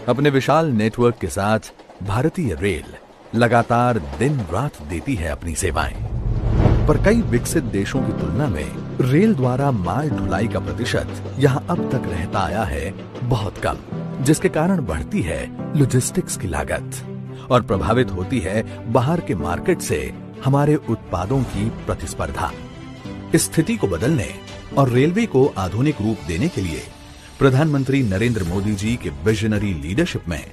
अपने विशाल नेटवर्क के साथ भारतीय रेल लगातार दिन रात देती है अपनी सेवाएं, पर कई विकसित देशों की तुलना में रेल द्वारा माल ढुलाई का प्रतिशत यहां अब तक रहता आया है बहुत कम, जिसके कारण बढ़ती है लॉजिस्टिक्स की लागत और प्रभावित होती है बाहर के मार्केट से हमारे उत्पादों की प्रतिस्पर्धा। इस स्थिति को बदलने और रेलवे को आधुनिक रूप देने के लिए प्रधानमंत्री नरेंद्र मोदी जी के विजनरी लीडरशिप में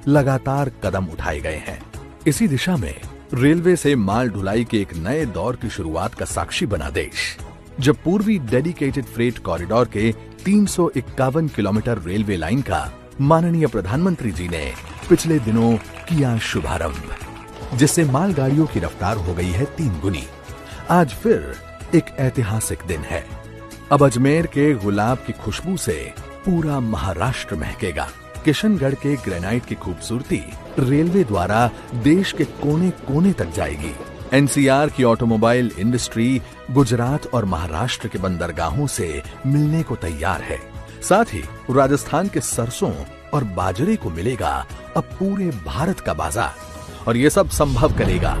लगातार कदम उठाए गए हैं। इसी दिशा में रेलवे से माल ढुलाई के एक नए दौर की शुरुआत का साक्षी बना देश, जब पूर्वी डेडिकेटेड फ्रेट कॉरिडोर के 351 किलोमीटर रेलवे लाइन का माननीय प्रधानमंत्री जी ने पिछले दिनों किया शुभारंभ, जिससे मालगाड़ियों की रफ्तार हो गई है 3 गुनी। आज फिर एक ऐतिहासिक दिन है। अब अजमेर के गुलाब की खुशबू से पूरा महाराष्ट्र महकेगा। किशनगढ़ के ग्रेनाइट की खूबसूरती रेलवे द्वारा देश के कोने कोने तक जाएगी। एनसीआर की ऑटोमोबाइल इंडस्ट्री गुजरात और महाराष्ट्र के बंदरगाहों से मिलने को तैयार है। साथ ही राजस्थान के सरसों और बाजरे को मिलेगा अब पूरे भारत का बाजार, और ये सब संभव करेगा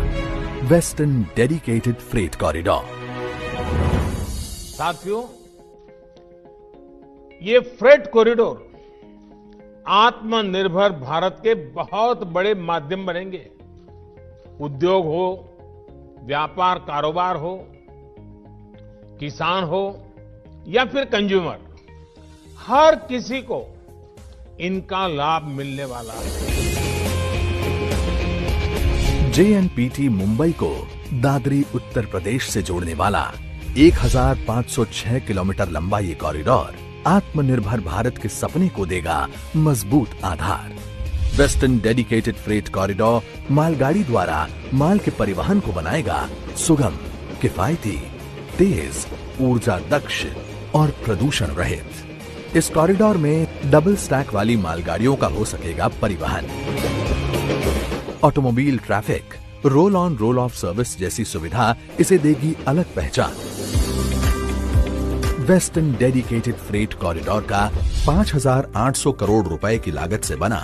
वेस्टर्न डेडिकेटेड फ्रेट कॉरिडोर। साथियों, ये फ्रेट कॉरिडोर आत्मनिर्भर भारत के बहुत बड़े माध्यम बनेंगे। उद्योग हो, व्यापार कारोबार हो, किसान हो या फिर कंज्यूमर, हर किसी को इनका लाभ मिलने वाला है। JNPT मुंबई को दादरी उत्तर प्रदेश से जोड़ने वाला 1506 किलोमीटर लंबा ये कॉरिडोर आत्मनिर्भर भारत के सपने को देगा मजबूत आधार। वेस्टर्न डेडिकेटेड फ्रेट कॉरिडोर मालगाड़ी द्वारा माल के परिवहन को बनाएगा सुगम, किफायती, तेज, ऊर्जा दक्ष और प्रदूषण रहित। इस कॉरिडोर में डबल स्टैक वाली मालगाड़ियों का हो सकेगा परिवहन। Automobile traffic, roll on roll of service जैसी सुविधा इसे देगी अलग पहचान। वेस्टर्न डेडिकेटेड फ्रेट कॉरिडोर का 5,800 करोड़ रुपए की लागत से बना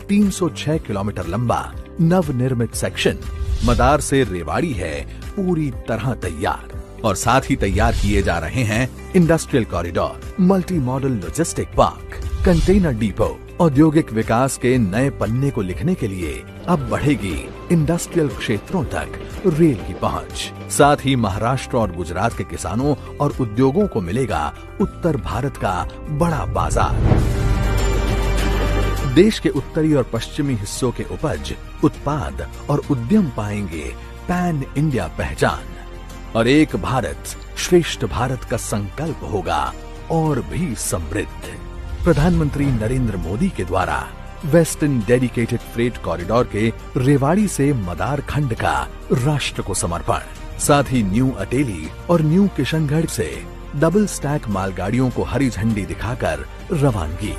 306 किलोमीटर लंबा नवनिर्मित सेक्शन मदार से रेवाड़ी है पूरी तरह तैयार, और साथ ही तैयार किए जा रहे हैं industrial corridor, multi modal logistic park, container depot. औद्योगिक विकास के नए पन्ने को लिखने के लिए अब बढ़ेगी इंडस्ट्रियल क्षेत्रों तक रेल की पहुंच। साथ ही महाराष्ट्र और गुजरात के किसानों और उद्योगों को मिलेगा उत्तर भारत का बड़ा बाजार। देश के उत्तरी और पश्चिमी हिस्सों के उपज, उत्पाद और उद्यम पाएंगे पैन इंडिया पहचान, और एक भारत श्रेष्ठ भारत का संकल्प होगा और भी समृद्ध। प्रधानमंत्री नरेंद्र मोदी के द्वारा वेस्टर्न डेडिकेटेड फ्रेट कॉरिडोर के रेवाड़ी से मदार खंड का राष्ट्र को समर्पण, साथ ही न्यू अटेली और न्यू किशनगढ़ से डबल स्टैक मालगाड़ियों को हरी झंडी दिखाकर रवानगी।